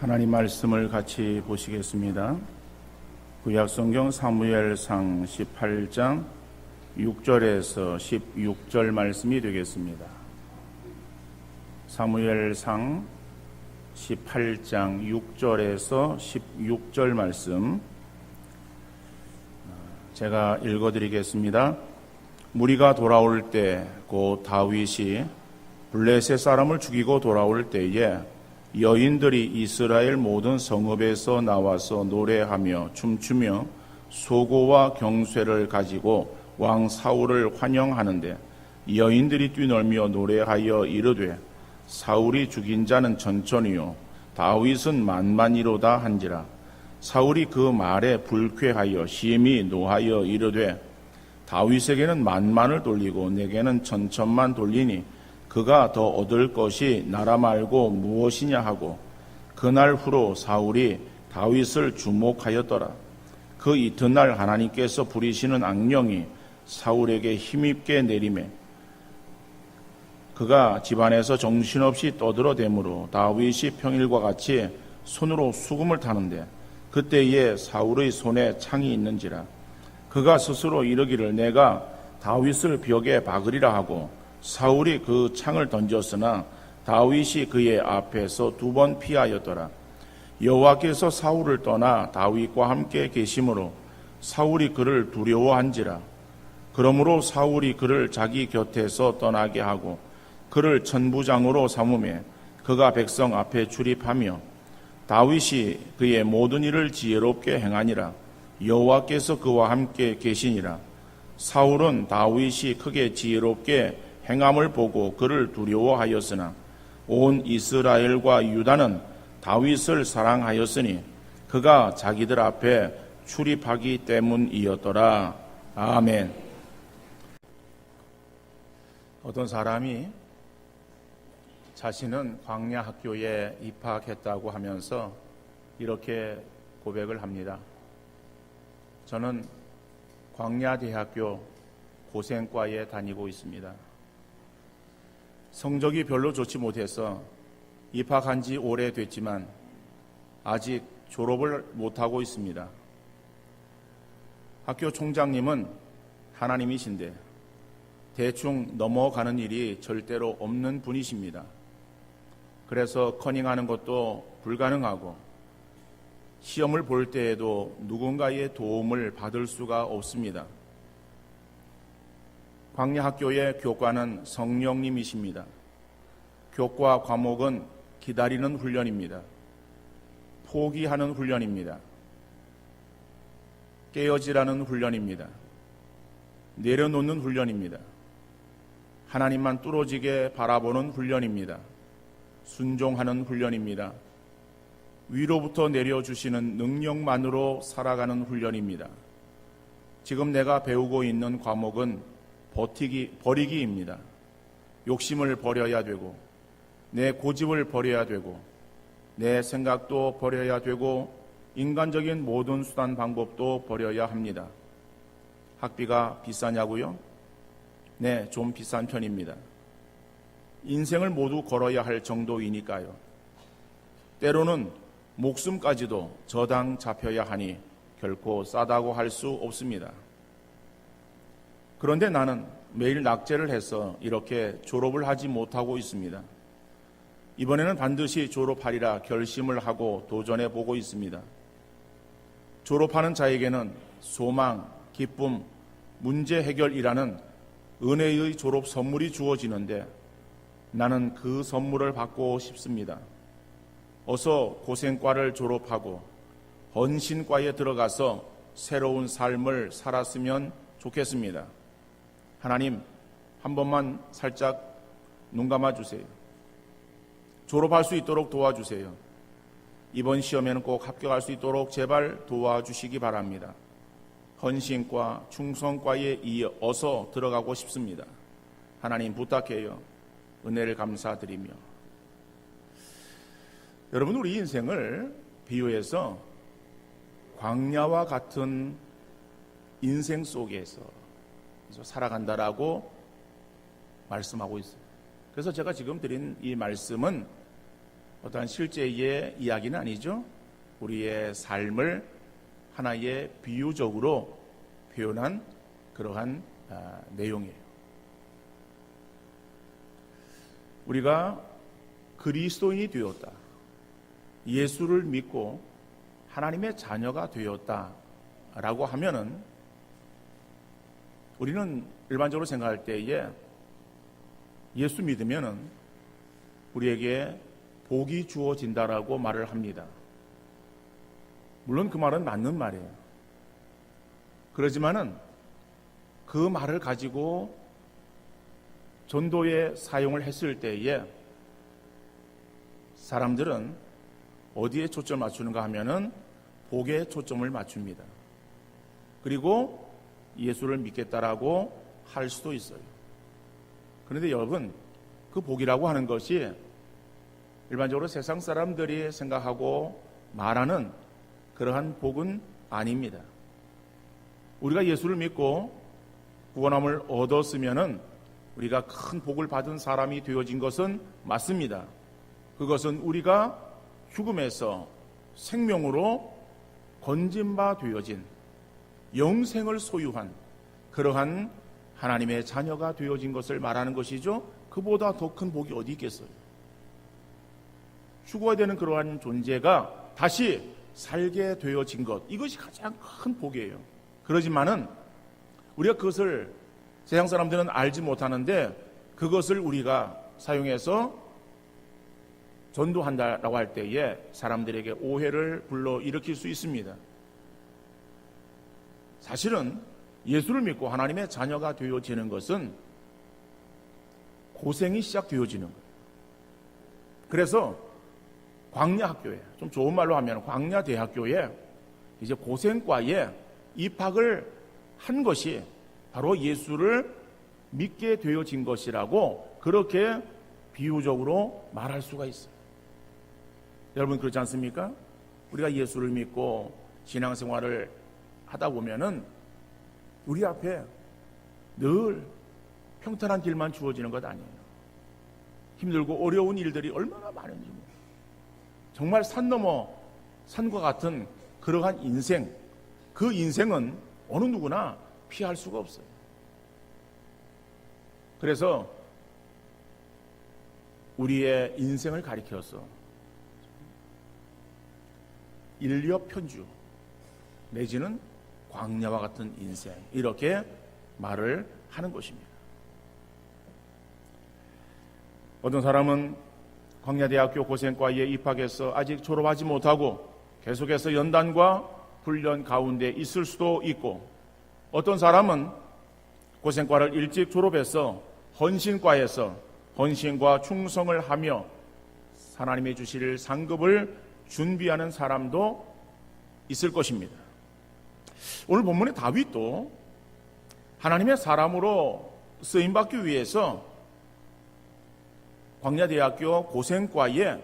하나님 말씀을 같이 보시겠습니다. 구약성경 사무엘상 18장 6절에서 16절 말씀이 되겠습니다. 사무엘상 18장 6절에서 16절 말씀 제가 읽어드리겠습니다. 무리가 돌아올 때 곧 다윗이 블레셋 사람을 죽이고 돌아올 때에 여인들이 이스라엘 모든 성읍에서 나와서 노래하며 춤추며 소고와 경쇠를 가지고 왕 사울을 환영하는데 여인들이 뛰놀며 노래하여 이르되 사울이 죽인 자는 천천히요 다윗은 만만이로다 한지라. 사울이 그 말에 불쾌하여 심히 노하여 이르되 다윗에게는 만만을 돌리고 내게는 천천만 돌리니 그가 더 얻을 것이 나라 말고 무엇이냐 하고 그날 후로 사울이 다윗을 주목하였더라. 그 이튿날 하나님께서 부리시는 악령이 사울에게 힘입게 내리매 그가 집안에서 정신없이 떠들어대므로 다윗이 평일과 같이 손으로 수금을 타는데 그때에 사울의 손에 창이 있는지라. 그가 스스로 이르기를 내가 다윗을 벽에 박으리라 하고 사울이 그 창을 던졌으나 다윗이 그의 앞에서 2번 피하였더라. 여호와께서 사울을 떠나 다윗과 함께 계심으로 사울이 그를 두려워한지라. 그러므로 사울이 그를 자기 곁에서 떠나게 하고 그를 천부장으로 삼으매 그가 백성 앞에 출입하며 다윗이 그의 모든 일을 지혜롭게 행하니라. 여호와께서 그와 함께 계시니라. 사울은 다윗이 크게 지혜롭게 행함을 보고 그를 두려워하였으나 온 이스라엘과 유다는 다윗을 사랑하였으니 그가 자기들 앞에 출입하기 때문이었더라. 아멘. 어떤 사람이 자신은 광야 학교에 입학했다고 하면서 이렇게 고백을 합니다. 저는 광야대학교 고생과에 다니고 있습니다. 성적이 별로 좋지 못해서 입학한 지 오래됐지만 아직 졸업을 못하고 있습니다. 학교 총장님은 하나님이신데 대충 넘어가는 일이 절대로 없는 분이십니다. 그래서 커닝하는 것도 불가능하고 시험을 볼 때에도 누군가의 도움을 받을 수가 없습니다. 광야학교의 교과는 성령님이십니다. 교과 과목은 기다리는 훈련입니다. 포기하는 훈련입니다. 깨어지라는 훈련입니다. 내려놓는 훈련입니다. 하나님만 뚫어지게 바라보는 훈련입니다. 순종하는 훈련입니다. 위로부터 내려주시는 능력만으로 살아가는 훈련입니다. 지금 내가 배우고 있는 과목은 버리기입니다. 욕심을 버려야 되고 내 고집을 버려야 되고 내 생각도 버려야 되고 인간적인 모든 수단 방법도 버려야 합니다. 학비가 비싸냐고요? 네, 좀 비싼 편입니다. 인생을 모두 걸어야 할 정도이니까요. 때로는 목숨까지도 저당 잡혀야 하니 결코 싸다고 할 수 없습니다. 그런데 나는 매일 낙제를 해서 이렇게 졸업을 하지 못하고 있습니다. 이번에는 반드시 졸업하리라 결심을 하고 도전해 보고 있습니다. 졸업하는 자에게는 소망, 기쁨, 문제 해결이라는 은혜의 졸업 선물이 주어지는데 나는 그 선물을 받고 싶습니다. 어서 고생과를 졸업하고 헌신과에 들어가서 새로운 삶을 살았으면 좋겠습니다. 하나님, 한 번만 살짝 눈 감아주세요. 졸업할 수 있도록 도와주세요. 이번 시험에는 꼭 합격할 수 있도록 제발 도와주시기 바랍니다. 헌신과 충성과에 이어서 들어가고 싶습니다. 하나님 부탁해요. 은혜를 감사드리며. 여러분, 우리 인생을 비유해서 광야와 같은 인생 속에서 살아간다라고 말씀하고 있어요. 그래서 제가 지금 드린 이 말씀은 어떠한 실제의 이야기는 아니죠. 우리의 삶을 하나의 비유적으로 표현한 그러한 내용이에요. 우리가 그리스도인이 되었다, 예수를 믿고 하나님의 자녀가 되었다라고 하면은 우리는 일반적으로 생각할 때에 예수 믿으면은 우리에게 복이 주어진다라고 말을 합니다. 물론 그 말은 맞는 말이에요. 그러지만은 그 말을 가지고 전도에 사용을 했을 때에 사람들은 어디에 초점을 맞추는가 하면은 복에 초점을 맞춥니다. 그리고 예수를 믿겠다라고 할 수도 있어요. 그런데 여러분, 그 복이라고 하는 것이 일반적으로 세상 사람들이 생각하고 말하는 그러한 복은 아닙니다. 우리가 예수를 믿고 구원함을 얻었으면은 우리가 큰 복을 받은 사람이 되어진 것은 맞습니다. 그것은 우리가 죽음에서 생명으로 건진바 되어진 영생을 소유한 그러한 하나님의 자녀가 되어진 것을 말하는 것이죠. 그보다 더 큰 복이 어디 있겠어요? 죽어야 되는 그러한 존재가 다시 살게 되어진 것, 이것이 가장 큰 복이에요. 그러지만은 우리가 그것을 세상 사람들은 알지 못하는데 그것을 우리가 사용해서 전도한다라고 할 때에 사람들에게 오해를 불러일으킬 수 있습니다. 사실은 예수를 믿고 하나님의 자녀가 되어지는 것은 고생이 시작되어지는 거예요. 그래서 광야학교에, 좀 좋은 말로 하면 광야대학교에 이제 고생과에 입학을 한 것이 바로 예수를 믿게 되어진 것이라고 그렇게 비유적으로 말할 수가 있어요. 여러분 그렇지 않습니까? 우리가 예수를 믿고 신앙생활을 하다 보면은 우리 앞에 늘 평탄한 길만 주어지는 것 아니에요. 힘들고 어려운 일들이 얼마나 많은지, 정말 산 넘어 산과 같은 그러한 인생, 그 인생은 어느 누구나 피할 수가 없어요. 그래서 우리의 인생을 가리켜서 인력편주 내지는 광야와 같은 인생, 이렇게 말을 하는 것입니다. 어떤 사람은 광야대학교 고생과에 입학해서 아직 졸업하지 못하고 계속해서 연단과 훈련 가운데 있을 수도 있고, 어떤 사람은 고생과를 일찍 졸업해서 헌신과에서 헌신과 충성을 하며 하나님의 주실 상급을 준비하는 사람도 있을 것입니다. 오늘 본문의 다윗도 하나님의 사람으로 쓰임받기 위해서 광야대학교 고생과에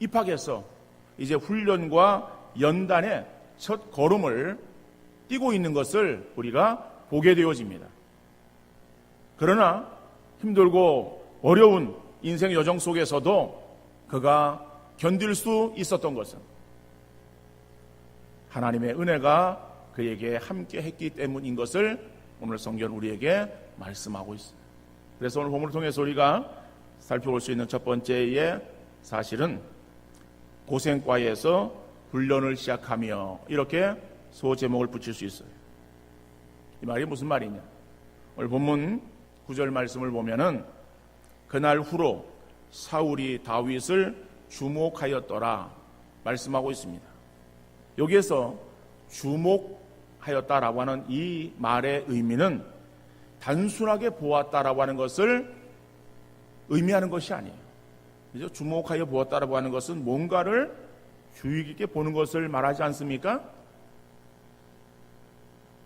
입학해서 이제 훈련과 연단의 첫 걸음을 띄고 있는 것을 우리가 보게 되어집니다. 그러나 힘들고 어려운 인생 여정 속에서도 그가 견딜 수 있었던 것은 하나님의 은혜가 그에게 함께 했기 때문인 것을 오늘 성경은 우리에게 말씀하고 있습니다. 그래서 오늘 본문을 통해서 우리가 살펴볼 수 있는 첫 번째의 사실은 고생과에서 훈련을 시작하며, 이렇게 소제목을 붙일 수 있어요. 이 말이 무슨 말이냐? 오늘 본문 9절 말씀을 보면은 그날 후로 사울이 다윗을 주목하였더라 말씀하고 있습니다. 여기에서 주목하였다라고 하는 이 말의 의미는 단순하게 보았다라고 하는 것을 의미하는 것이 아니에요. 그죠? 주목하여 보았다라고 하는 것은 뭔가를 주의 깊게 보는 것을 말하지 않습니까?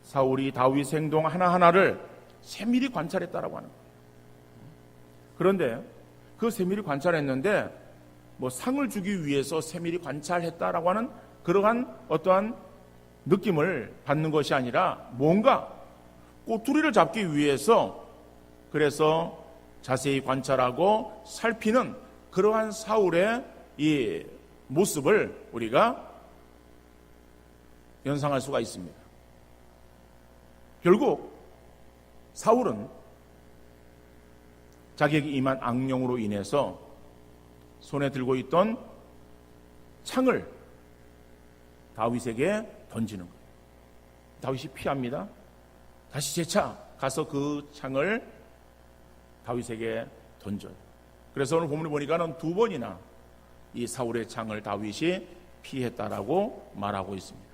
사울이 다윗 행동 하나하나를 세밀히 관찰했다라고 하는 거예요. 그런데 그 세밀히 관찰했는데 뭐 상을 주기 위해서 세밀히 관찰했다라고 하는 그러한 어떠한 느낌을 받는 것이 아니라 뭔가 꼬투리를 잡기 위해서, 그래서 자세히 관찰하고 살피는 그러한 사울의 이 모습을 우리가 연상할 수가 있습니다. 결국 사울은 자기에게 임한 악령으로 인해서 손에 들고 있던 창을 다윗에게 던지는 거예요. 다윗이 피합니다. 다시 재차 가서 그 창을 다윗에게 던져요. 그래서 오늘 본문을 보니까는 2번이나 이 사울의 창을 다윗이 피했다라고 말하고 있습니다.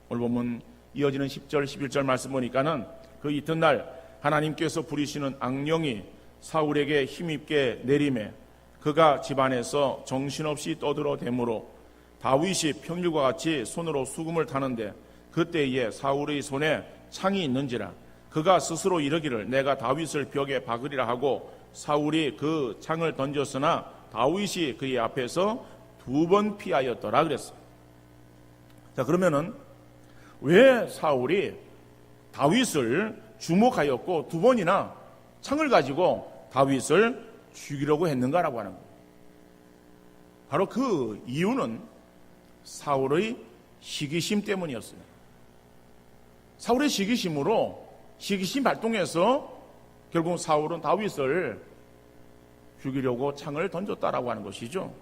오늘 본문 이어지는 10절, 11절 말씀 보니까는 그 이튿날 하나님께서 부리시는 악령이 사울에게 힘있게 내림에 그가 집안에서 정신없이 떠들어대므로 다윗이 평일과 같이 손으로 수금을 타는데 그때에 사울의 손에 창이 있는지라 그가 스스로 이르기를 내가 다윗을 벽에 박으리라 하고 사울이 그 창을 던졌으나 다윗이 그의 앞에서 2번 피하였더라 그랬어요. 자, 그러면은 왜 사울이 다윗을 주목하였고 2번이나 창을 가지고 다윗을 죽이려고 했는가라고 하는 거예요. 바로 그 이유는 사울의 시기심 때문이었어요. 사울의 시기심 발동해서 결국 사울은 다윗을 죽이려고 창을 던졌다라고 하는 것이죠.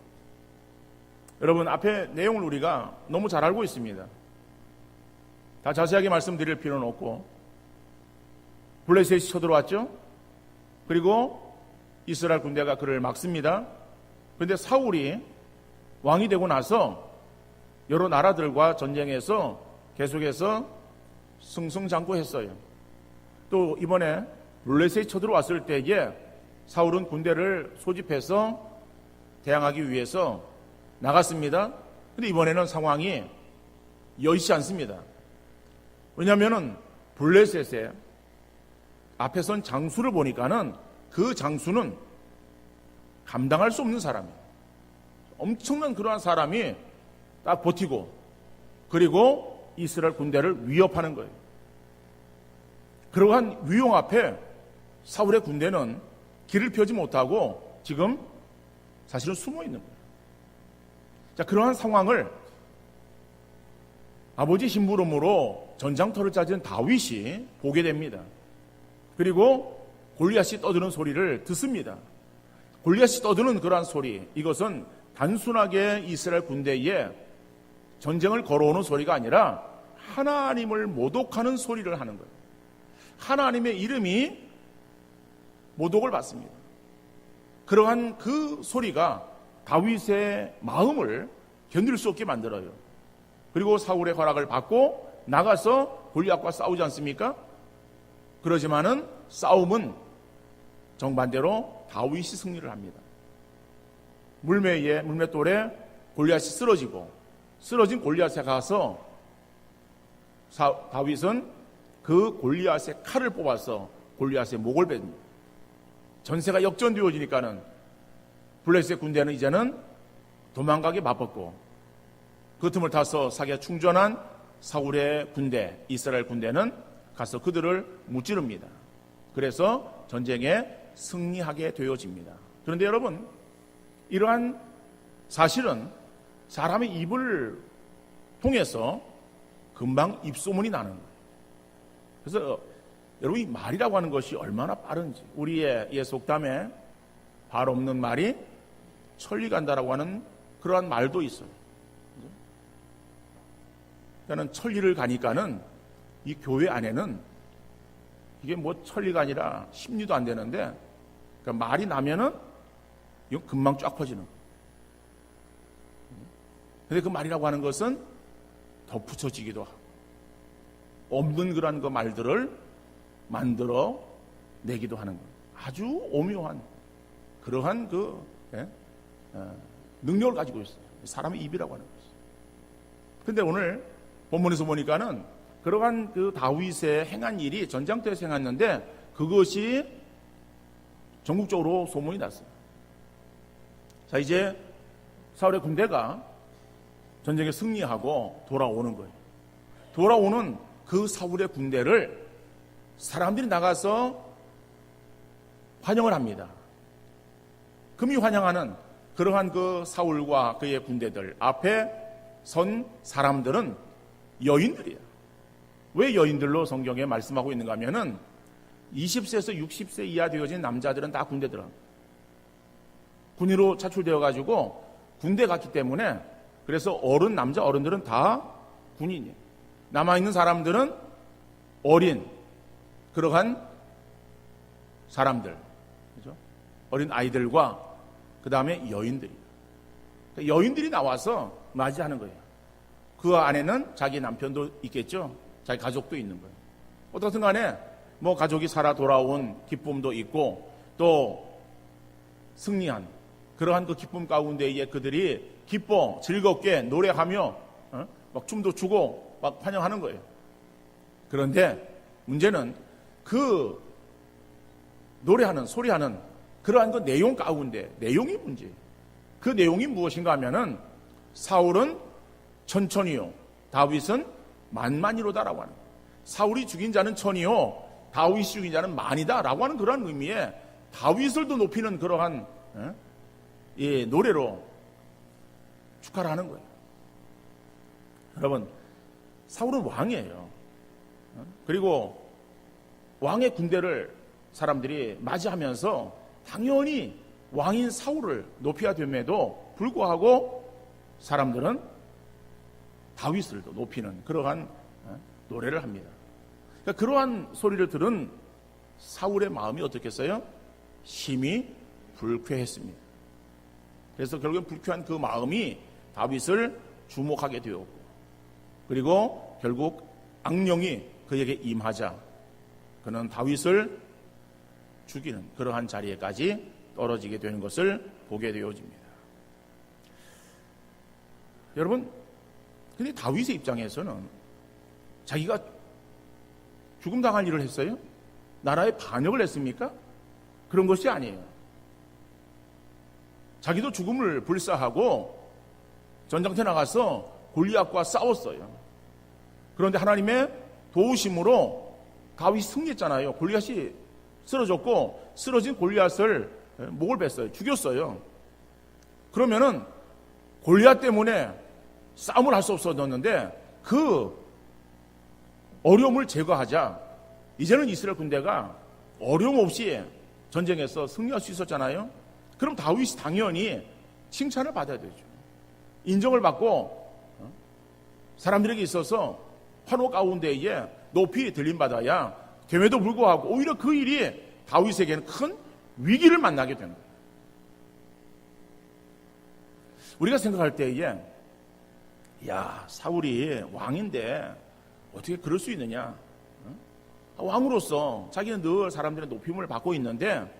여러분, 앞에 내용을 우리가 너무 잘 알고 있습니다. 다 자세하게 말씀드릴 필요는 없고, 블레셋이 쳐들어왔죠. 그리고 이스라엘 군대가 그를 막습니다. 그런데 사울이 왕이 되고 나서 여러 나라들과 전쟁에서 계속해서 승승장구했어요. 또 이번에 블레셋이 쳐들어왔을 때에 사울은 군대를 소집해서 대항하기 위해서 나갔습니다. 그런데 이번에는 상황이 여의치 않습니다. 왜냐하면 블레셋의 앞에 선 장수를 보니까는 그 장수는 감당할 수 없는 사람이에요. 엄청난 그러한 사람이 딱 버티고 그리고 이스라엘 군대를 위협하는 거예요. 그러한 위용 앞에 사울의 군대는 길을 펴지 못하고 지금 사실은 숨어 있는 거예요. 자, 그러한 상황을 아버지 심부름으로 전장터를 짜준 다윗이 보게 됩니다. 그리고 골리앗이 떠드는 소리를 듣습니다. 골리앗이 떠드는 그러한 소리, 이것은 단순하게 이스라엘 군대에 전쟁을 걸어오는 소리가 아니라 하나님을 모독하는 소리를 하는 거예요. 하나님의 이름이 모독을 받습니다. 그러한 그 소리가 다윗의 마음을 견딜 수 없게 만들어요. 그리고 사울의 허락을 받고 나가서 골리앗과 싸우지 않습니까? 그러지만은 싸움은 정반대로 다윗이 승리를 합니다. 물맷돌에 골리앗이 쓰러진 골리앗에 가서 다윗은 그 골리앗의 칼을 뽑아서 골리앗의 목을 뱉습니다. 전세가 역전되어지니까는 블레셋 군대는 이제는 도망가기 바빴고 그 틈을 타서 사기가 충전한 사울의 군대, 이스라엘 군대는 가서 그들을 무찌릅니다. 그래서 전쟁에 승리하게 되어집니다. 그런데 여러분, 이러한 사실은 사람의 입을 통해서 금방 입소문이 나는 거예요. 그래서 여러분, 이 말이라고 하는 것이 얼마나 빠른지, 우리의 속담에 발 없는 말이 천리 간다라고 하는 그러한 말도 있어요. 그러니까 천리를 가니까는 이 교회 안에는 이게 뭐 천리가 아니라 심리도 안 되는데, 그러니까 말이 나면은 이거 금방 쫙 퍼지는 거예요. 근데 그 말이라고 하는 것은 덧붙여지기도 하고 없는 그런 그 말들을 만들어 내기도 하는 거예요. 아주 오묘한 그러한 능력을 가지고 있어요. 사람의 입이라고 하는 것이. 근데 오늘 본문에서 보니까는 그러한 그 다윗의 행한 일이 전장터에서 행했는데 그것이 전국적으로 소문이 났어요. 자, 이제 사울의 군대가 전쟁에 승리하고 돌아오는 거예요. 돌아오는 그 사울의 군대를 사람들이 나가서 환영을 합니다. 금이 환영하는 그러한 그 사울과 그의 군대들 앞에 선 사람들은 여인들이야. 왜 여인들로 성경에 말씀하고 있는가 하면은 20세에서 60세 이하 되어진 남자들은 다 군대 들어간 거야. 군의로 차출되어 가지고 군대 갔기 때문에 그래서 남자 어른들은 다 군인이에요. 남아있는 사람들은 어린 그러한 사람들, 그죠? 어린 아이들과 그 다음에 여인들이. 여인들이 나와서 맞이하는 거예요. 그 안에는 자기 남편도 있겠죠. 자기 가족도 있는 거예요. 어떻든 간에 뭐 가족이 살아 돌아온 기쁨도 있고 또 승리한 그러한 그 기쁨 가운데에 그들이 기뻐 즐겁게 노래하며 막 춤도 추고 막 환영하는 거예요. 그런데 문제는 그 노래하는 소리하는 그러한 그 내용 가운데 내용이 문제예요. 그 내용이 무엇인가 하면은 사울은 천천히요 다윗은 만만이로다라고 하는 거예요. 사울이 죽인 자는 천이요 다윗이 죽인 자는 만이다라고 하는 그러한 의미에 다윗을 더 높이는 그러한 노래로 축하를 하는 거예요. 여러분, 사울은 왕이에요. 그리고 왕의 군대를 사람들이 맞이하면서 당연히 왕인 사울을 높여야 됨에도 불구하고 사람들은 다윗을 더 높이는 그러한 노래를 합니다. 그러니까 그러한 소리를 들은 사울의 마음이 어떻겠어요? 심히 불쾌했습니다. 그래서 결국엔 불쾌한 그 마음이 다윗을 주목하게 되었고 그리고 결국 악령이 그에게 임하자 그는 다윗을 죽이는 그러한 자리에까지 떨어지게 되는 것을 보게 되어집니다. 여러분, 근데 다윗의 입장에서는 자기가 죽음당할 일을 했어요? 나라에 반역을 했습니까? 그런 것이 아니에요. 자기도 죽음을 불사하고 전장터에 나가서 골리앗과 싸웠어요. 그런데 하나님의 도우심으로 다윗이 승리했잖아요. 골리앗이 쓰러졌고 쓰러진 골리앗을 목을 뱄어요. 죽였어요. 그러면은 골리앗 때문에 싸움을 할 수 없었는데 그 어려움을 제거하자 이제는 이스라엘 군대가 어려움 없이 전쟁에서 승리할 수 있었잖아요. 그럼 다윗이 당연히 칭찬을 받아야 되죠. 인정을 받고 사람들에게 있어서 환호 가운데에 높이 들림받아야 됨에도 불구하고 오히려 그 일이 다윗에게는 큰 위기를 만나게 되는 거예요. 우리가 생각할 때에 사울이 왕인데 어떻게 그럴 수 있느냐? 왕으로서 자기는 늘 사람들의 높임을 받고 있는데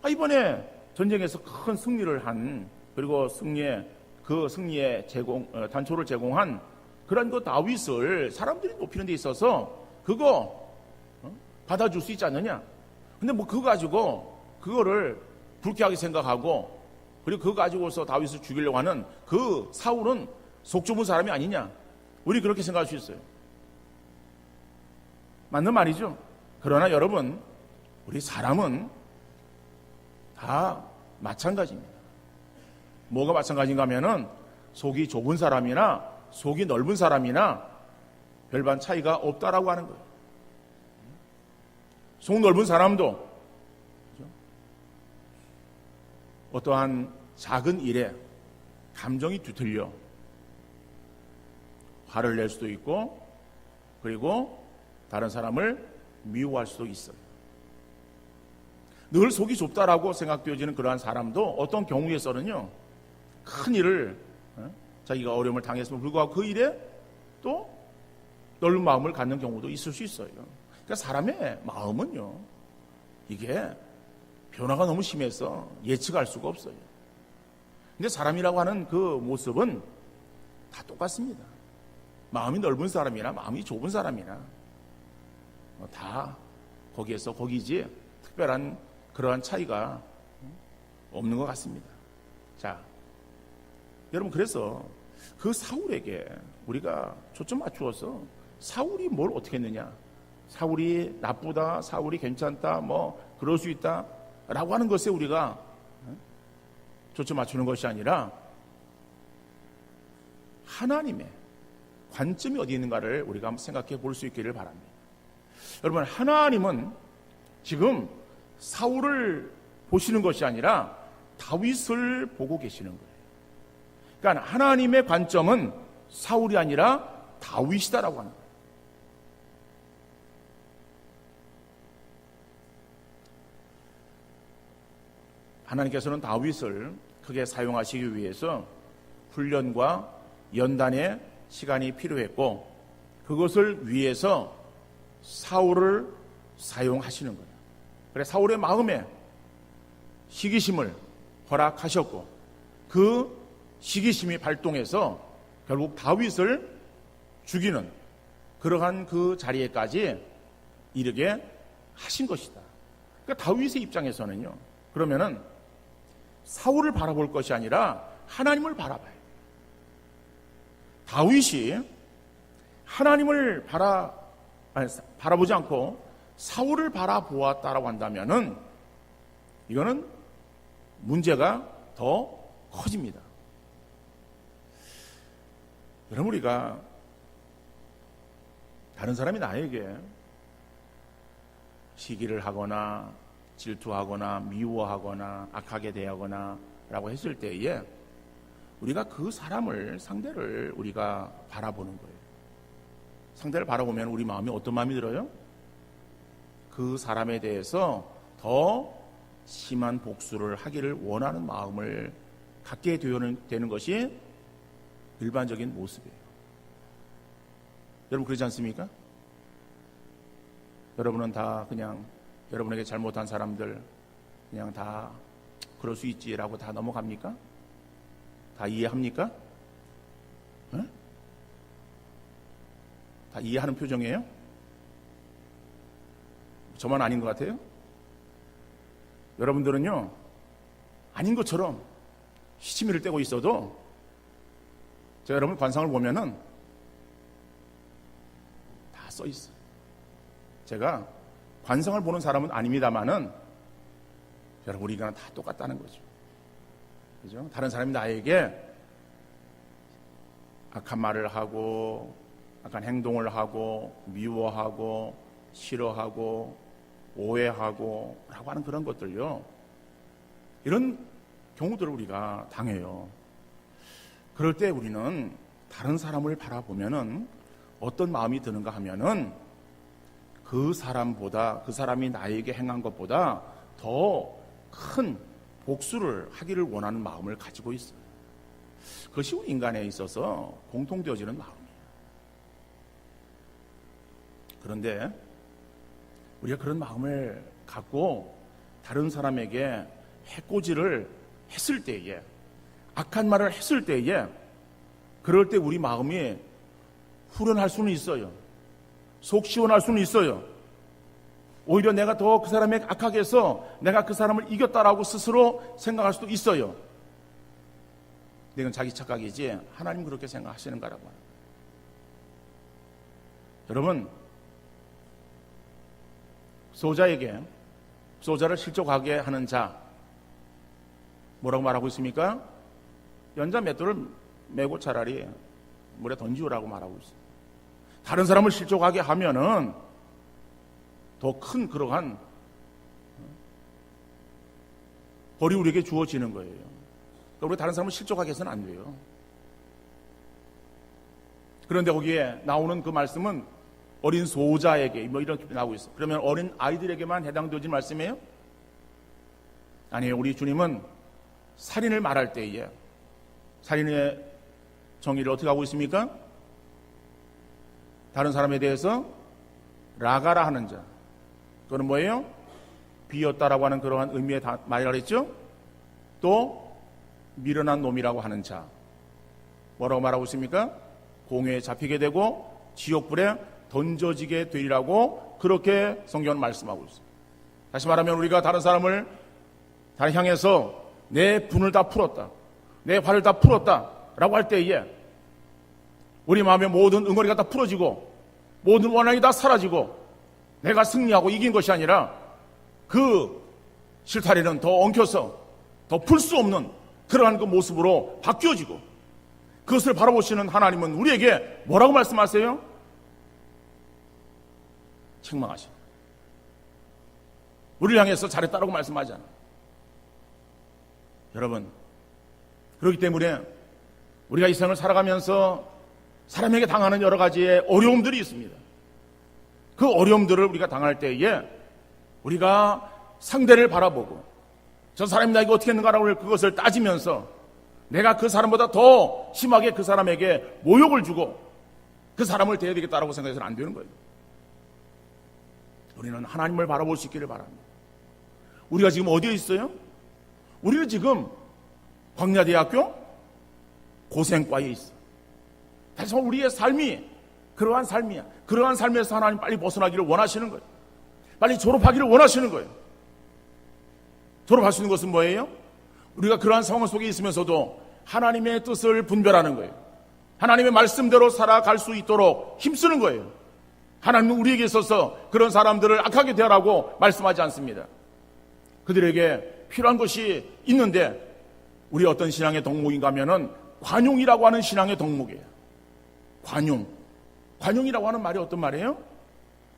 이번에 전쟁에서 큰 승리를 한 그리고 승리의 단초를 제공한 그런 그 다윗을 사람들이 높이는 데 있어서 그거 받아줄 수 있지 않느냐? 근데 뭐 그거 가지고 그거를 불쾌하게 생각하고 그리고 그거 가지고서 다윗을 죽이려고 하는 그 사울은 속 좁은 사람이 아니냐? 우리 그렇게 생각할 수 있어요. 맞는 말이죠. 그러나 여러분, 우리 사람은 다 마찬가지입니다. 뭐가 마찬가지인가 하면은 속이 좁은 사람이나 속이 넓은 사람이나 별반 차이가 없다라고 하는 거예요. 속 넓은 사람도 어떠한 작은 일에 감정이 뒤틀려 화를 낼 수도 있고 그리고 다른 사람을 미워할 수도 있어요. 늘 속이 좁다라고 생각되어지는 그러한 사람도 어떤 경우에서는요 큰 일을 자기가 어려움을 당했음에도 불구하고 그 일에 또 넓은 마음을 갖는 경우도 있을 수 있어요. 그러니까 사람의 마음은요 이게 변화가 너무 심해서 예측할 수가 없어요. 근데 사람이라고 하는 그 모습은 다 똑같습니다. 마음이 넓은 사람이나 마음이 좁은 사람이나 다 거기에서 거기지 특별한 그러한 차이가 없는 것 같습니다. 자, 여러분 그래서 그 사울에게 우리가 초점 맞추어서 사울이 뭘 어떻게 했느냐, 사울이 나쁘다, 사울이 괜찮다, 뭐 그럴 수 있다 라고 하는 것에 우리가 초점 맞추는 것이 아니라 하나님의 관점이 어디 있는가를 우리가 한번 생각해 볼 수 있기를 바랍니다. 여러분, 하나님은 지금 사울을 보시는 것이 아니라 다윗을 보고 계시는 거예요. 그러니까 하나님의 관점은 사울이 아니라 다윗이다라고 하는 거예요. 하나님께서는 다윗을 크게 사용하시기 위해서 훈련과 연단의 시간이 필요했고, 그것을 위해서 사울을 사용하시는 거예요. 그래서 사울의 마음에 시기심을 허락하셨고, 그 시기심이 발동해서 결국 다윗을 죽이는 그러한 그 자리에까지 이르게 하신 것이다. 그러니까 다윗의 입장에서는요, 그러면은 사울을 바라볼 것이 아니라 하나님을 바라봐요. 다윗이 하나님을 바라보지 않고 사울을 바라보았다라고 한다면은 이거는 문제가 더 커집니다. 여러분, 우리가 다른 사람이 나에게 시기를 하거나 질투하거나 미워하거나 악하게 대하거나 라고 했을 때에 우리가 그 사람을, 상대를 우리가 바라보는 거예요. 상대를 바라보면 우리 마음이 어떤 마음이 들어요? 그 사람에 대해서 더 심한 복수를 하기를 원하는 마음을 갖게 되는 것이 일반적인 모습이에요. 여러분, 그러지 않습니까? 여러분은 다 그냥 여러분에게 잘못한 사람들 그냥 다 그럴 수 있지라고 다 넘어갑니까? 다 이해합니까? 네? 다 이해하는 표정이에요? 저만 아닌 것 같아요? 여러분들은요, 아닌 것처럼 시치미를 떼고 있어도 제가 여러분 관상을 보면은 다 써 있어요. 제가 관상을 보는 사람은 아닙니다만은 여러분, 우리가 다 똑같다는 거죠. 그죠? 다른 사람이 나에게 악한 말을 하고 악한 행동을 하고 미워하고 싫어하고 오해하고 라고 하는 그런 것들요, 이런 경우들을 우리가 당해요. 그럴 때 우리는 다른 사람을 바라보면은 어떤 마음이 드는가 하면은 그 사람보다, 그 사람이 나에게 행한 것보다 더 큰 복수를 하기를 원하는 마음을 가지고 있어요. 그것이 우리 인간에 있어서 공통되어지는 마음이에요. 그런데 우리가 그런 마음을 갖고 다른 사람에게 해코지를 했을 때에, 악한 말을 했을 때에, 그럴 때 우리 마음이 후련할 수는 있어요. 속 시원할 수는 있어요. 오히려 내가 더 그 사람에게 악하게 해서 내가 그 사람을 이겼다라고 스스로 생각할 수도 있어요. 근데 이건 자기 착각이지 하나님 그렇게 생각하시는가라고 합니다. 여러분, 소자에게 소자를 실족하게 하는 자, 뭐라고 말하고 있습니까? 연자 맷돌을 메고 차라리 물에 던지오라고 말하고 있어요. 다른 사람을 실족하게 하면은 더 큰 그러한 벌이 우리에게 주어지는 거예요. 그러니까 우리 다른 사람을 실족하게 해서는 안 돼요. 그런데 거기에 나오는 그 말씀은 어린 소자에게 뭐 이렇게 나오고 있어요. 그러면 어린 아이들에게만 해당되어진 말씀이에요? 아니에요. 우리 주님은 살인을 말할 때에 살인의 정의를 어떻게 하고 있습니까? 다른 사람에 대해서 라가라 하는 자, 그거는 뭐예요? 비었다라고 하는 그러한 의미의 말이라고 했죠? 또 미련한 놈이라고 하는 자, 뭐라고 말하고 있습니까? 공회에 잡히게 되고 지옥불에 던져지게 되리라고 그렇게 성경은 말씀하고 있어요. 다시 말하면 우리가 다른 사람을 다 향해서 내 분을 다 풀었다, 내 화를 다 풀었다 라고 할 때에 우리 마음의 모든 응어리가 다 풀어지고 모든 원한이 다 사라지고 내가 승리하고 이긴 것이 아니라 그 실타래는 더 엉켜서 더 풀 수 없는 그러한 그 모습으로 바뀌어지고, 그것을 바라보시는 하나님은 우리에게 뭐라고 말씀하세요? 책망하시고, 우리를 향해서 잘했다라고 말씀하잖아. 여러분, 그렇기 때문에 우리가 이 생을 살아가면서 사람에게 당하는 여러 가지의 어려움들이 있습니다. 그 어려움들을 우리가 당할 때에 우리가 상대를 바라보고, 저 사람이 나에게 어떻게 했는가라고 그것을 따지면서 내가 그 사람보다 더 심하게 그 사람에게 모욕을 주고 그 사람을 대해야 되겠다라고 생각해서는 안 되는 거예요. 우리는 하나님을 바라볼 수 있기를 바랍니다. 우리가 지금 어디에 있어요? 우리는 지금 광야대학교 고생과에 있어. 그래서 우리의 삶이 그러한 삶이야. 그러한 삶에서 하나님 빨리 벗어나기를 원하시는 거예요. 빨리 졸업하기를 원하시는 거예요. 졸업할 수 있는 것은 뭐예요? 우리가 그러한 상황 속에 있으면서도 하나님의 뜻을 분별하는 거예요. 하나님의 말씀대로 살아갈 수 있도록 힘쓰는 거예요. 하나님은 우리에게 있어서 그런 사람들을 악하게 대하라고 말씀하지 않습니다. 그들에게 필요한 것이 있는데, 우리 어떤 신앙의 덕목인가 하면은 관용이라고 하는 신앙의 덕목이에요. 관용이라고 하는 말이 어떤 말이에요?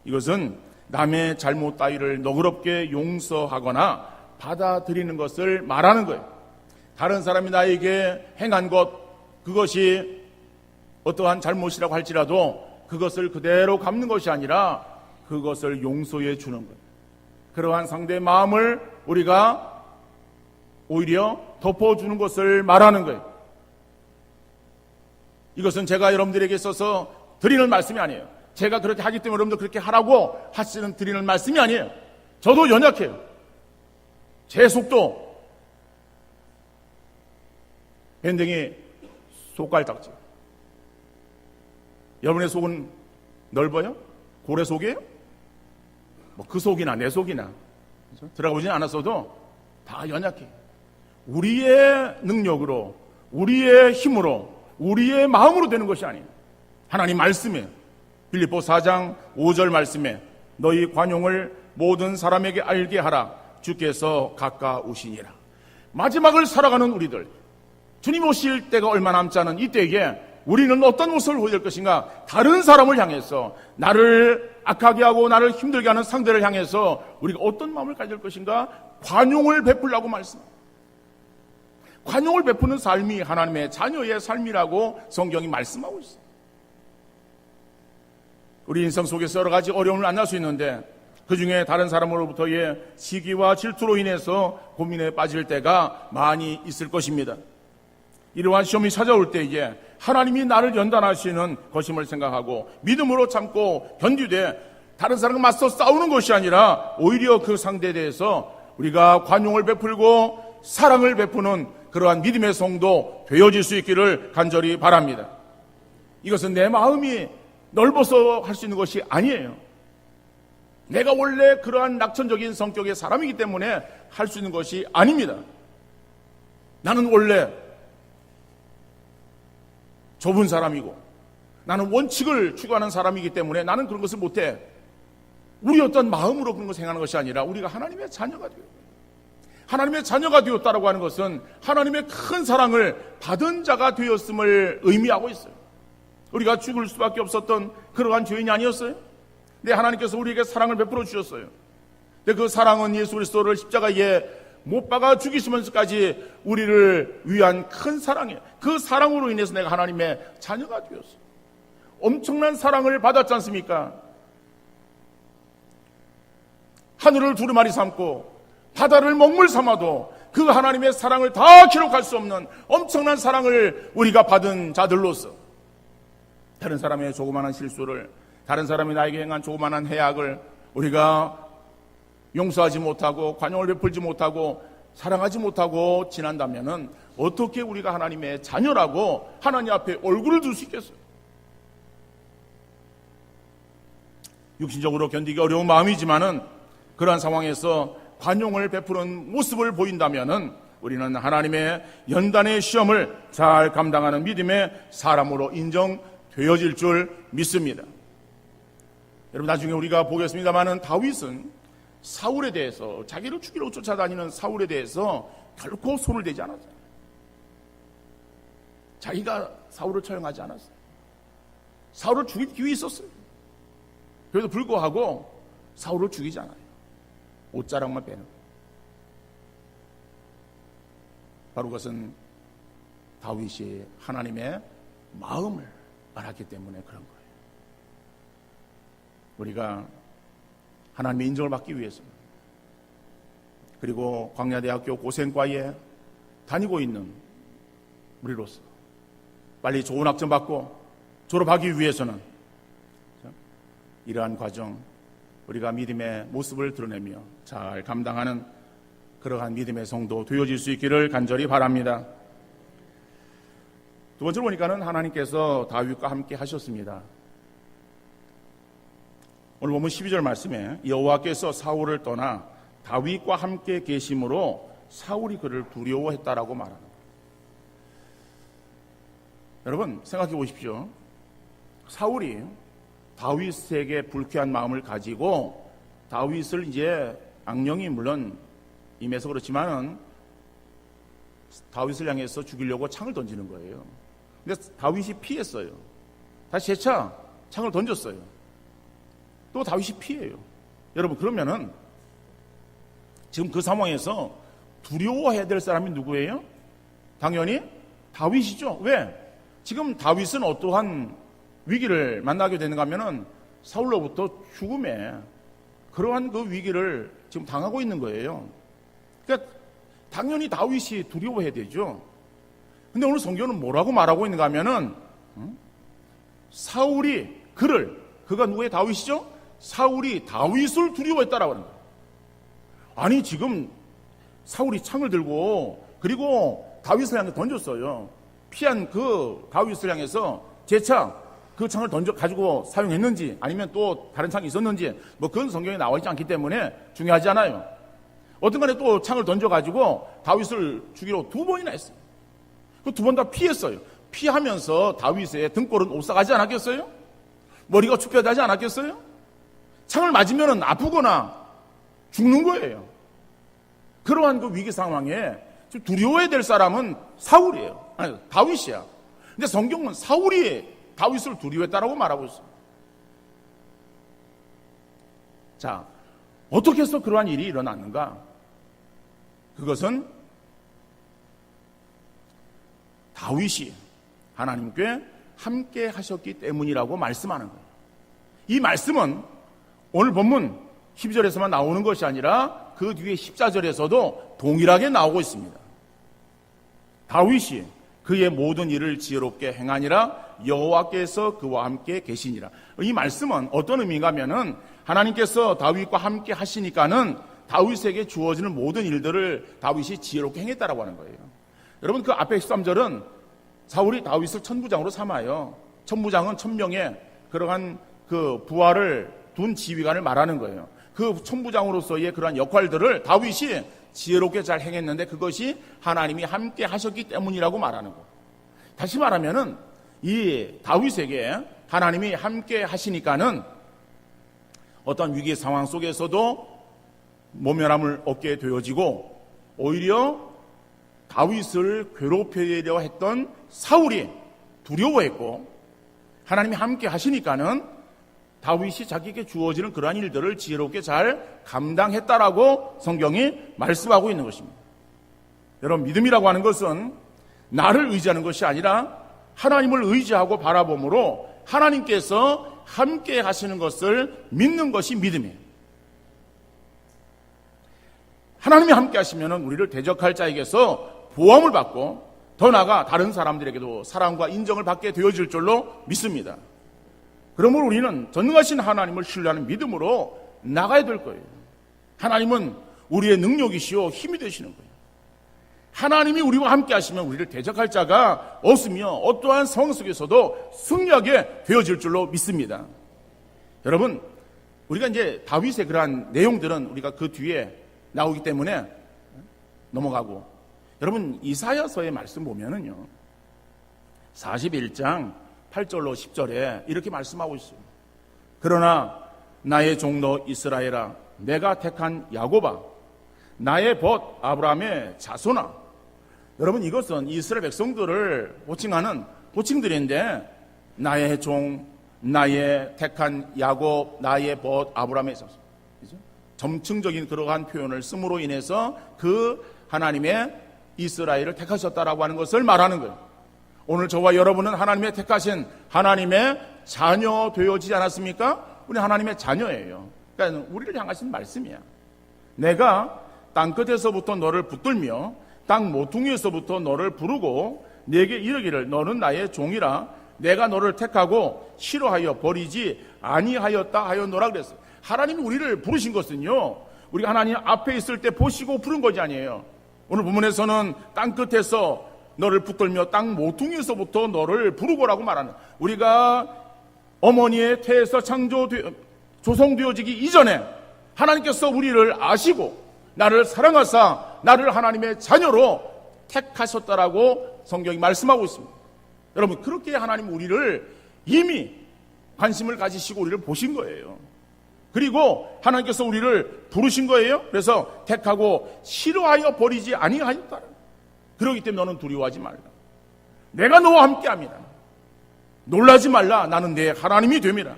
이것은 남의 잘못 따위를 너그럽게 용서하거나 받아들이는 것을 말하는 거예요. 다른 사람이 나에게 행한 것, 그것이 어떠한 잘못이라고 할지라도 그것을 그대로 갚는 것이 아니라 그것을 용서해 주는 거예요. 그러한 상대의 마음을 우리가 오히려 덮어주는 것을 말하는 거예요. 이것은 제가 여러분들에게 있어서 드리는 말씀이 아니에요. 제가 그렇게 하기 때문에 여러분들 그렇게 하라고 하시는 드리는 말씀이 아니에요. 저도 연약해요. 제 속도 밴댕이 속갈딱지. 여러분의 속은 넓어요? 고래 속이에요? 뭐 그 속이나 내 속이나 들어가보진 않았어도 다 연약해. 우리의 능력으로, 우리의 힘으로, 우리의 마음으로 되는 것이 아니에요. 하나님 말씀에, 빌립보 4장 5절 말씀에 너희 관용을 모든 사람에게 알게 하라. 주께서 가까우시니라. 마지막을 살아가는 우리들, 주님 오실 때가 얼마 남지 않은 이때에 우리는 어떤 모습을 보여야 될 것인가? 다른 사람을 향해서, 나를 악하게 하고 나를 힘들게 하는 상대를 향해서 우리가 어떤 마음을 가질 것인가? 관용을 베풀라고 말씀합니다. 관용을 베푸는 삶이 하나님의 자녀의 삶이라고 성경이 말씀하고 있어요. 우리 인생 속에서 여러 가지 어려움을 만날 수 있는데, 그 중에 다른 사람으로부터의 시기와 질투로 인해서 고민에 빠질 때가 많이 있을 것입니다. 이러한 시험이 찾아올 때에 하나님이 나를 연단하시는 것임을 생각하고 믿음으로 참고 견디되 다른 사람과 맞서 싸우는 것이 아니라 오히려 그 상대에 대해서 우리가 관용을 베풀고 사랑을 베푸는 그러한 믿음의 성도 되어질 수 있기를 간절히 바랍니다. 이것은 내 마음이 넓어서 할 수 있는 것이 아니에요. 내가 원래 그러한 낙천적인 성격의 사람이기 때문에 할 수 있는 것이 아닙니다. 나는 원래 좁은 사람이고 나는 원칙을 추구하는 사람이기 때문에 나는 그런 것을 못해. 우리 어떤 마음으로 그런 것을 행하는 것이 아니라 우리가 하나님의 자녀가 되어, 하나님의 자녀가 되었다라고 하는 것은 하나님의 큰 사랑을 받은 자가 되었음을 의미하고 있어요. 우리가 죽을 수밖에 없었던 그러한 죄인이 아니었어요. 근데 하나님께서 우리에게 사랑을 베풀어 주셨어요. 근데 그 사랑은 예수 그리스도를 십자가에 못 박아 죽이시면서까지 우리를 위한 큰 사랑이에요. 그 사랑으로 인해서 내가 하나님의 자녀가 되었어요. 엄청난 사랑을 받았지 않습니까? 하늘을 두루마리 삼고 바다를 먹물 삼아도 그 하나님의 사랑을 다 기록할 수 없는 엄청난 사랑을 우리가 받은 자들로서, 다른 사람의 조그마한 실수를, 다른 사람이 나에게 행한 조그마한 해악을 우리가 용서하지 못하고 관용을 베풀지 못하고 사랑하지 못하고 지난다면은 어떻게 우리가 하나님의 자녀라고 하나님 앞에 얼굴을 들 수 있겠어요? 육신적으로 견디기 어려운 마음이지만은 그러한 상황에서 관용을 베푸는 모습을 보인다면은 우리는 하나님의 연단의 시험을 잘 감당하는 믿음의 사람으로 인정되어질 줄 믿습니다. 여러분, 나중에 우리가 보겠습니다만은 다윗은 사울에 대해서, 자기를 죽이러 쫓아다니는 사울에 대해서 결코 손을 대지 않았어요. 자기가 사울을 처형하지 않았어요. 사울을 죽일 기회 있었어요. 그래도 불구하고 사울을 죽이지 않아요. 옷자락만 빼는 거예요. 바로 그것은 다윗이 하나님의 마음을 알았기 때문에 그런 거예요. 우리가 하나님의 인정을 받기 위해서, 그리고 광야대학교 고생과에 다니고 있는 우리로서 빨리 좋은 학점 받고 졸업하기 위해서는 이러한 과정, 우리가 믿음의 모습을 드러내며 잘 감당하는 그러한 믿음의 성도 되어질 수 있기를 간절히 바랍니다. 두 번째로 보니까는 하나님께서 다윗과 함께 하셨습니다. 오늘 보면 12절 말씀에 여호와께서 사울을 떠나 다윗과 함께 계심으로 사울이 그를 두려워했다라고 말합니다. 여러분 생각해 보십시오. 사울이 다윗에게 불쾌한 마음을 가지고 다윗을 이제 악령이 물론 임해서 그렇지만은 다윗을 향해서 죽이려고 창을 던지는 거예요. 근데 다윗이 피했어요. 다시 재차 창을 던졌어요. 또 다윗이 피해요. 여러분 그러면은 지금 그 상황에서 두려워해야 될 사람이 누구예요? 당연히 다윗이죠. 왜? 지금 다윗은 어떠한 위기를 만나게 되는가 하면은 사울로부터 죽음의 그러한 그 위기를 지금 당하고 있는 거예요. 그러니까 당연히 다윗이 두려워해야 되죠. 근데 오늘 성경은 뭐라고 말하고 있는가 하면은 사울이 그가 누구의 다윗이죠? 사울이 다윗을 두려워했다라고 하는 거예요. 아니 지금 사울이 창을 들고 그리고 다윗을 향해 던졌어요. 피한 그 다윗을 향해서 재차 그 창을 가지고 사용했는지 아니면 또 다른 창이 있었는지 뭐 그건 성경에 나와 있지 않기 때문에 중요하지 않아요. 어떤 간에 또 창을 던져가지고 다윗을 죽이려고 2번이나 했어요. 그 2번 다 피했어요. 피하면서 다윗의 등골은 오싹하지 않았겠어요? 머리가 축뼈하지 않았겠어요? 창을 맞으면 아프거나 죽는 거예요. 그러한 그 위기 상황에 두려워해야 될 사람은 사울이에요. 아니, 다윗이야. 근데 성경은 사울이 다윗을 두려워했다라고 말하고 있어요. 자, 어떻게 해서 그러한 일이 일어났는가? 그것은 다윗이 하나님께 함께 하셨기 때문이라고 말씀하는 거예요. 이 말씀은 오늘 본문 12절에서만 나오는 것이 아니라 그 뒤에 14절에서도 동일하게 나오고 있습니다. 다윗이 그의 모든 일을 지혜롭게 행하니라 여호와께서 그와 함께 계시니라. 이 말씀은 어떤 의미인가 하면은 하나님께서 다윗과 함께 하시니까는 다윗에게 주어지는 모든 일들을 다윗이 지혜롭게 행했다라고 하는 거예요. 여러분 그 앞에 13절은 사울이 다윗을 천부장으로 삼아요. 천부장은 1000명의 그러한 그 부하를 둔 지휘관을 말하는 거예요. 그 천부장으로서의 그러한 역할들을 다윗이 지혜롭게 잘 행했는데 그것이 하나님이 함께 하셨기 때문이라고 말하는 거예요. 다시 말하면은 이 다윗에게 하나님이 함께 하시니까는 어떤 위기 상황 속에서도 모면함을 얻게 되어지고 오히려 다윗을 괴롭히려 했던 사울이 두려워했고 하나님이 함께 하시니까는 다윗이 자기에게 주어지는 그러한 일들을 지혜롭게 잘 감당했다라고 성경이 말씀하고 있는 것입니다. 여러분 믿음이라고 하는 것은 나를 의지하는 것이 아니라 하나님을 의지하고 바라봄으로 하나님께서 함께 하시는 것을 믿는 것이 믿음이에요. 하나님이 함께 하시면 우리를 대적할 자에게서 보호함을 받고 더 나아가 다른 사람들에게도 사랑과 인정을 받게 되어질 줄로 믿습니다. 그러므로 우리는 전능하신 하나님을 신뢰하는 믿음으로 나가야 될 거예요. 하나님은 우리의 능력이시오 힘이 되시는 거예요. 하나님이 우리와 함께 하시면 우리를 대적할 자가 없으며 어떠한 상황 속에서도 승리하게 되어질 줄로 믿습니다. 여러분 우리가 이제 다윗의 그러한 내용들은 우리가 그 뒤에 나오기 때문에 넘어가고 여러분 이사야서의 말씀 보면은요 41장 8절로 10절에 이렇게 말씀하고 있어요. 그러나 나의 종로 이스라엘아 내가 택한 야곱아 나의 벗 아브라함의 자손아 여러분, 이것은 이스라엘 백성들을 호칭하는 호칭들인데, 나의 종, 나의 택한 야곱, 나의 벗 아브라함에 있어서 점층적인 그러한 표현을 씀으로 인해서 그 하나님의 이스라엘을 택하셨다라고 하는 것을 말하는 거예요. 오늘 저와 여러분은 하나님의 택하신 하나님의 자녀 되어지지 않았습니까? 우리 하나님의 자녀예요. 그러니까 우리를 향하신 말씀이야. 내가 땅끝에서부터 너를 붙들며 땅 모퉁이에서부터 너를 부르고 내게 이르기를 너는 나의 종이라 내가 너를 택하고 싫어하여 버리지 아니하였다 하였노라 그랬어요. 하나님이 우리를 부르신 것은요, 우리가 하나님 앞에 있을 때 보시고 부른 것이 아니에요. 오늘 본문에서는 땅끝에서 너를 붙들며 땅 모퉁이에서부터 너를 부르고라고 말하는, 우리가 어머니의 태에서 조성되어지기 이전에 하나님께서 우리를 아시고 나를 사랑하사 나를 하나님의 자녀로 택하셨다라고 성경이 말씀하고 있습니다. 여러분, 그렇게 하나님 우리를 이미 관심을 가지시고 우리를 보신 거예요. 그리고 하나님께서 우리를 부르신 거예요. 그래서 택하고 싫어하여 버리지 아니하였다. 그렇기 때문에 너는 두려워하지 말라. 내가 너와 함께합니다. 놀라지 말라. 나는 내 하나님이 됨이라.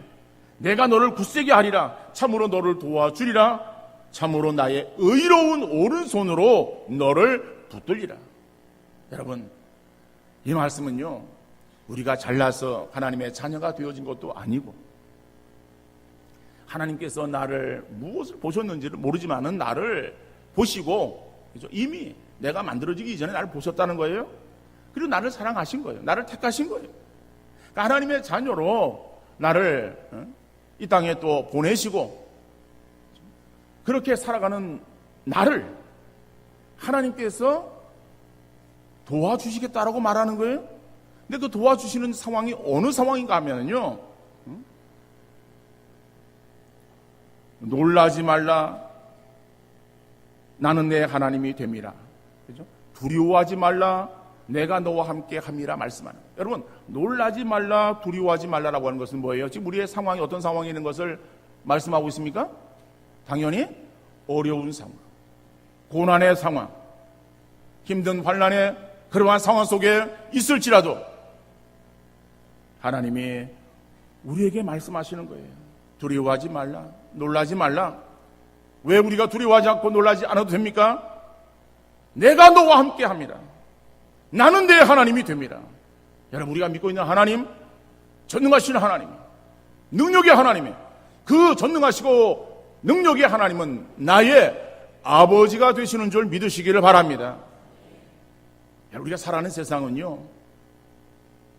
내가 너를 굳세게 하리라. 참으로 너를 도와주리라. 참으로 나의 의로운 오른손으로 너를 붙들리라. 여러분, 이 말씀은요, 우리가 잘나서 하나님의 자녀가 되어진 것도 아니고, 하나님께서 나를 무엇을 보셨는지를 모르지만은 나를 보시고 이미 내가 만들어지기 이전에 나를 보셨다는 거예요. 그리고 나를 사랑하신 거예요. 나를 택하신 거예요. 그러니까 하나님의 자녀로 나를 이 땅에 또 보내시고 그렇게 살아가는 나를 하나님께서 도와주시겠다라고 말하는 거예요. 근데 그 도와주시는 상황이 어느 상황인가 하면요, 놀라지 말라. 나는 내 하나님이 됨이라. 그죠? 두려워하지 말라. 내가 너와 함께 함이라 말씀하는. 여러분, 놀라지 말라, 두려워하지 말라라고 하는 것은 뭐예요? 지금 우리의 상황이 어떤 상황이 있는 것을 말씀하고 있습니까? 당연히 어려운 상황, 고난의 상황, 힘든 환난의 그러한 상황 속에 있을지라도 하나님이 우리에게 말씀하시는 거예요. 두려워하지 말라, 놀라지 말라. 왜 우리가 두려워하지 않고 놀라지 않아도 됩니까? 내가 너와 함께 합니다. 나는 내 하나님이 됩니다. 여러분, 우리가 믿고 있는 하나님, 전능하신 하나님, 능력의 하나님, 그 전능하시고 능력의 하나님은 나의 아버지가 되시는 줄 믿으시기를 바랍니다. 우리가 살아가는 세상은요,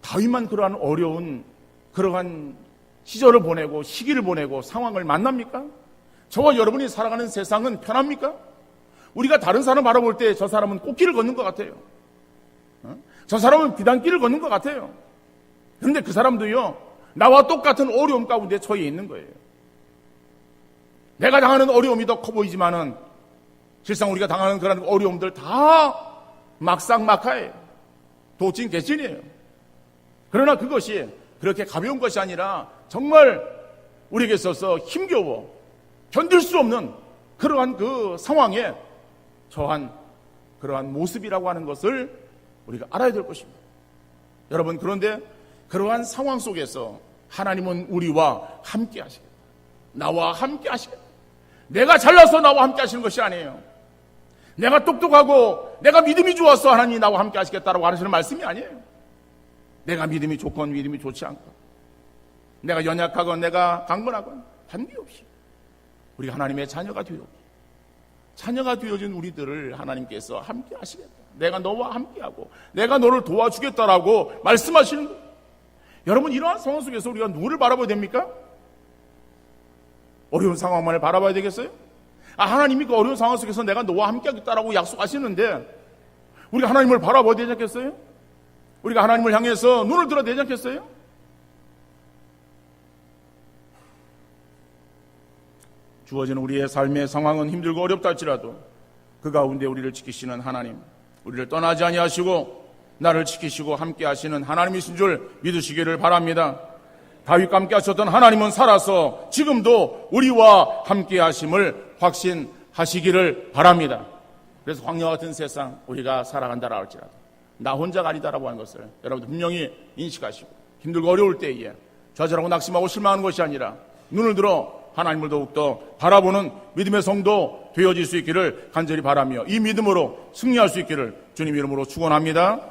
다윗만 그러한 어려운 그러한 시절을 보내고 시기를 보내고 상황을 만납니까? 저와 여러분이 살아가는 세상은 편합니까? 우리가 다른 사람 바라볼 때 저 사람은 꽃길을 걷는 것 같아요. 저 사람은 비단길을 걷는 것 같아요. 그런데 그 사람도요, 나와 똑같은 어려움 가운데 처해 있는 거예요. 내가 당하는 어려움이 더 커 보이지만은 실상 우리가 당하는 그런 어려움들 다 막상막하예요. 도찐 개찐이에요. 그러나 그것이 그렇게 가벼운 것이 아니라 정말 우리에게 있어서 힘겨워 견딜 수 없는 그러한 그 상황에 처한 그러한 모습이라고 하는 것을 우리가 알아야 될 것입니다. 여러분, 그런데 그러한 상황 속에서 하나님은 우리와 함께 하시겠다. 나와 함께 하시겠다. 내가 잘나서 나와 함께 하시는 것이 아니에요. 내가 똑똑하고 내가 믿음이 좋아서 하나님이 나와 함께 하시겠다라고 하시는 말씀이 아니에요. 내가 믿음이 좋건 믿음이 좋지 않건, 내가 연약하건 내가 강건하건 관계없이 우리가 하나님의 자녀가 되어진 우리들을 하나님께서 함께 하시겠다. 내가 너와 함께하고 내가 너를 도와주겠다라고 말씀하시는 거예요. 여러분, 이러한 상황 속에서 우리가 누구를 바라봐야 됩니까? 어려운 상황만을 바라봐야 되겠어요? 하나님이 그 어려운 상황 속에서 내가 너와 함께하겠다라고 약속하시는데 우리가 하나님을 바라봐야 되지 않겠어요? 우리가 하나님을 향해서 눈을 들어야 되지 않겠어요? 주어지는 우리의 삶의 상황은 힘들고 어렵다 할지라도 그 가운데 우리를 지키시는 하나님, 우리를 떠나지 아니하시고 나를 지키시고 함께 하시는 하나님이신 줄 믿으시기를 바랍니다. 다윗과 함께 하셨던 하나님은 살아서 지금도 우리와 함께 하심을 확신하시기를 바랍니다. 그래서 광야와 같은 세상 우리가 살아간다라 할지라도 나 혼자가 아니다라고 하는 것을 여러분들 분명히 인식하시고 힘들고 어려울 때에 좌절하고 낙심하고 실망하는 것이 아니라 눈을 들어 하나님을 더욱더 바라보는 믿음의 성도 되어질 수 있기를 간절히 바라며 이 믿음으로 승리할 수 있기를 주님 이름으로 축원합니다.